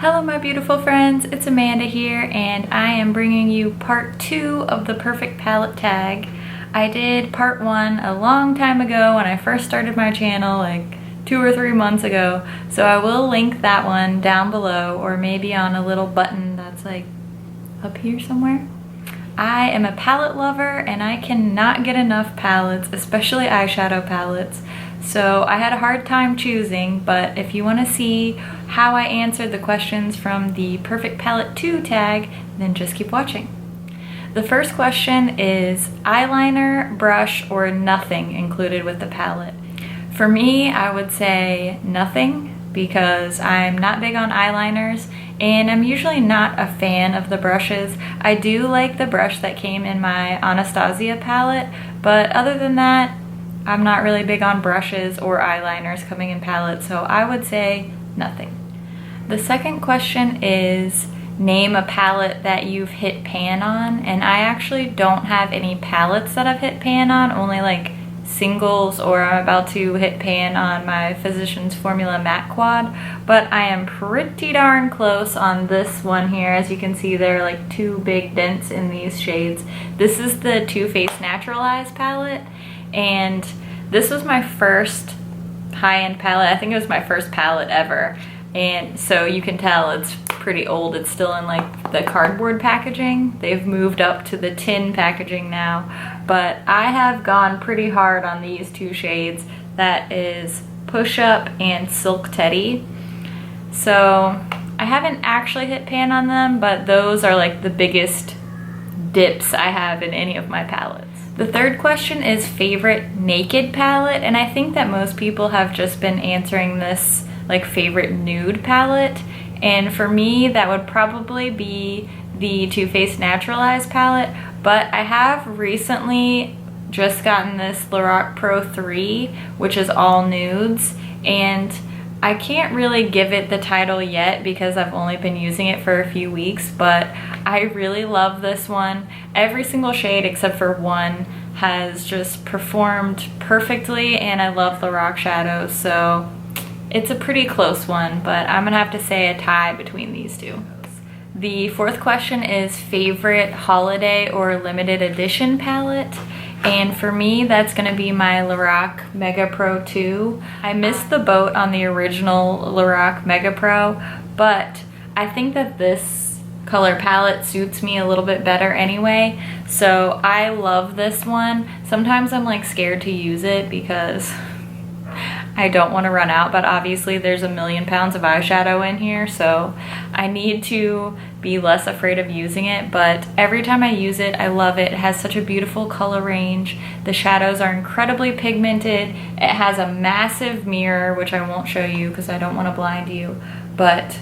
Hello my beautiful friends, it's Amanda here and I am bringing you part 2 of the Perfect Palette Tag. I did part 1 a long time ago when I first started my channel, like 2 or 3 months ago, so I will link that one down below or maybe on a little button that's like up here somewhere. I am a palette lover and I cannot get enough palettes, especially eyeshadow palettes. So I had a hard time choosing, but if you want to see how I answered the questions from the Perfect Palette 2 tag, then just keep watching. The first question is eyeliner, brush, or nothing included with the palette. For me, I would say nothing because I'm not big on eyeliners and I'm usually not a fan of the brushes. I do like the brush that came in my Anastasia palette, but other than that, I'm not really big on brushes or eyeliners coming in palettes, so I would say nothing. The second question is name a palette that you've hit pan on, and I actually don't have any palettes that I've hit pan on, only like singles, or I'm about to hit pan on my Physicians Formula Matte Quad, but I am pretty darn close on this one here. As you can see, there are like 2 big dents in these shades. This is the Too Faced Naturalized palette, and this was my first high-end palette. I think it was my first palette ever, and so you can tell it's pretty old. It's still in like the cardboard packaging. They've moved up to the tin packaging now, but I have gone pretty hard on these 2 shades. That is Push Up and Silk Teddy. So I haven't actually hit pan on them, but those are like the biggest dips I have in any of my palettes. The third question is favorite naked palette, and I think that most people have just been answering this like favorite nude palette, and for me that would probably be the Too Faced Naturalized palette, but I have recently just gotten this Lorac Pro 3, which is all nudes, and I can't really give it the title yet because I've only been using it for a few weeks, but I really love this one. Every single shade except for one has just performed perfectly, and I love Lorac shadows, so it's a pretty close one, but I'm gonna have to say a tie between these 2. The fourth question is favorite holiday or limited edition palette. And for me, that's gonna be my Lorac Mega Pro 2. I missed the boat on the original Lorac Mega Pro, but I think that this color palette suits me a little bit better anyway. So I love this one. Sometimes I'm like scared to use it because I don't want to run out, but obviously there's a million pounds of eyeshadow in here, so I need to be less afraid of using it. But every time I use it, I love it. It has such a beautiful color range. The shadows are incredibly pigmented. It has a massive mirror, which I won't show you because I don't want to blind you, but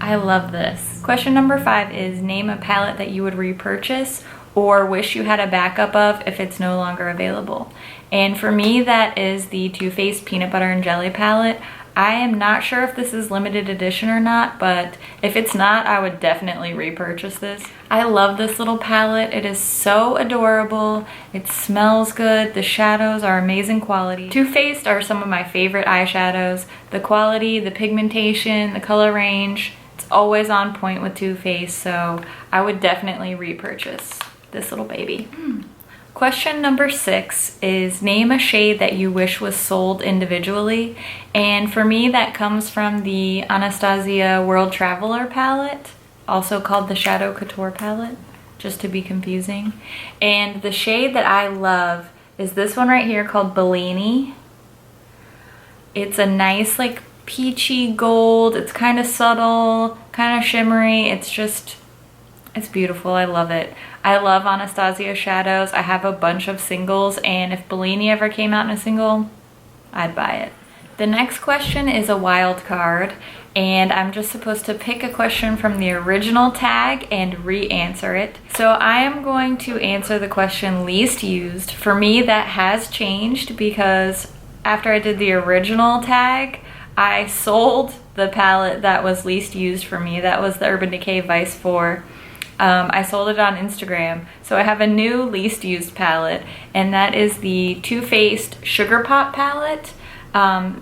I love this. Question number 5 is name a palette that you would repurchase or wish you had a backup of if it's no longer available. And for me, that is the Too Faced Peanut Butter and Jelly palette. I am not sure if this is limited edition or not, but if it's not, I would definitely repurchase this. I love this little palette. It is so adorable. It smells good. The shadows are amazing quality. Too Faced are some of my favorite eyeshadows. The quality, the pigmentation, the color range, it's always on point with Too Faced, so I would definitely repurchase this little baby. Question number 6 is name a shade that you wish was sold individually, and for me that comes from the Anastasia World Traveler palette, also called the Shadow Couture palette, just to be confusing. And the shade that I love is this one right here called Bellini. It's a nice like peachy gold. It's kind of subtle, kind of shimmery. It's beautiful. I love it. I love Anastasia shadows. I have a bunch of singles, and if Bellini ever came out in a single, I'd buy it. The next question is a wild card, and I'm just supposed to pick a question from the original tag and re-answer it. So I am going to answer the question least used. For me, that has changed because after I did the original tag, I sold the palette that was least used for me. That was the Urban Decay Vice 4. I sold it on Instagram. So I have a new least used palette, and that is the Too Faced Sugar Pop palette.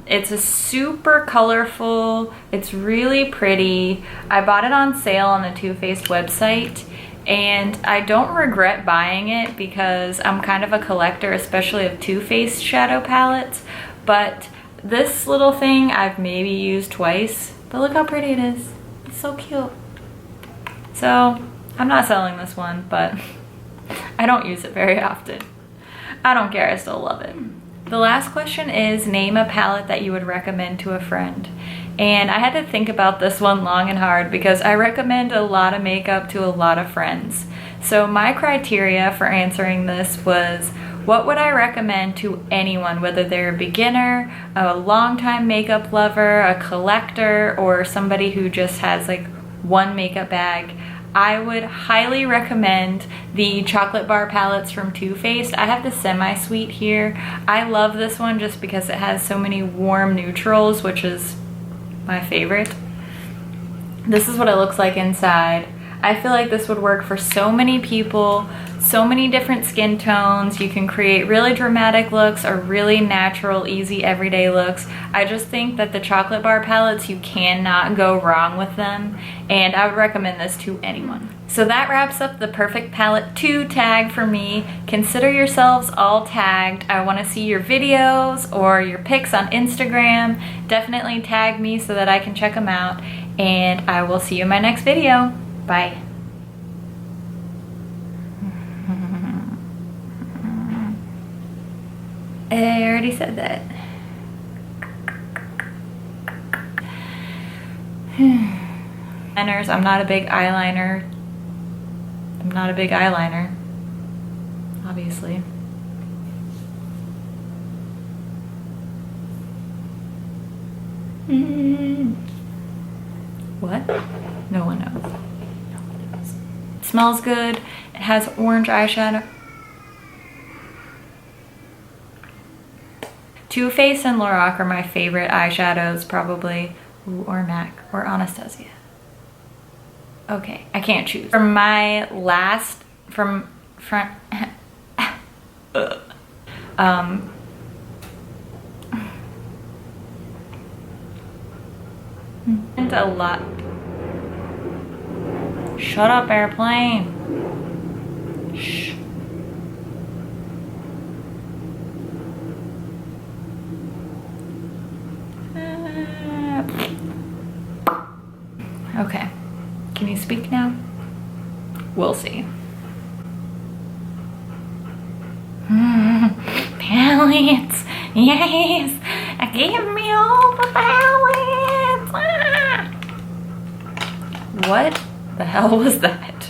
It's a super colorful, it's really pretty. I bought it on sale on the Too Faced website, and I don't regret buying it because I'm kind of a collector, especially of Too Faced shadow palettes. But this little thing I've maybe used twice, but look how pretty it is. It's so cute. So I'm not selling this one, but I don't use it very often. I don't care, I still love it. The last question is, name a palette that you would recommend to a friend. And I had to think about this one long and hard because I recommend a lot of makeup to a lot of friends. So my criteria for answering this was, what would I recommend to anyone, whether they're a beginner, a longtime makeup lover, a collector, or somebody who just has like one makeup bag? I would highly recommend the chocolate bar palettes from Too Faced. I have the semi-sweet here. I love this one just because it has so many warm neutrals, which is my favorite. This is what it looks like inside. I feel like this would work for so many people, so many different skin tones. You can create really dramatic looks or really natural, easy, everyday looks. I just think that the chocolate bar palettes, you cannot go wrong with them, and I would recommend this to anyone. So that wraps up the Perfect Palette 2 tag for me. Consider yourselves all tagged. I want to see your videos or your pics on Instagram. Definitely tag me so that I can check them out, and I will see you in my next video. Bye. I already said that. Eyeliners, I'm not a big eyeliner. I'm not a big eyeliner, obviously. What? No one knows. It smells good. It has orange eyeshadow. Too Faced and Lorac are my favorite eyeshadows, probably. Ooh, or MAC, or Anastasia. Okay, I can't choose. For my last, and a lot. Shut up, airplane. Shh. Okay, can you speak now? We'll see. Palettes, yes, give me all the palettes. Ah. What the hell was that?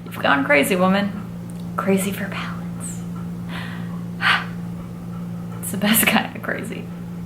You've gone crazy, woman. Crazy for palettes. It's the best kind of crazy.